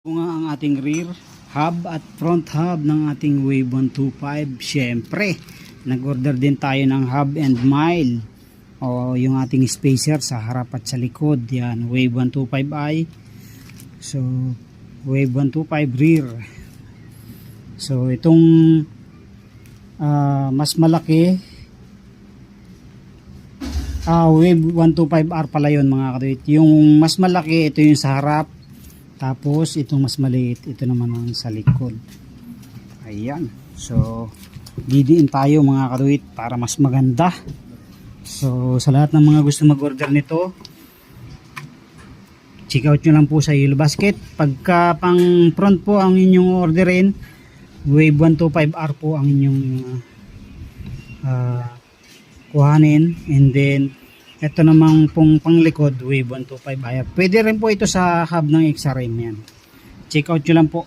Ito nga ang ating rear hub at front hub ng ating Wave 125. Syempre, nag-order din tayo ng hub and mile o yung ating spacer sa harap at sa likod. Yan, Wave 125i. So, Wave 125 rear. So, itong mas malaki, Wave 125R pala yun mga katuwit. Yung mas malaki, ito yung sa harap. Tapos itong mas maliit, ito naman ang sa likod. Ayan. So, didiin tayo mga katuwit para mas maganda. So, sa lahat ng mga gusto mag-order nito, check out nyo lang po sa Yellow Basket. Pagka pang front po ang inyong orderin, Wave 125R po ang inyong kuhanin. And then, ito namang pong panglikod, Wave 125i. Pwede rin po ito sa hub ng XRM yan. Check out nyo lang po.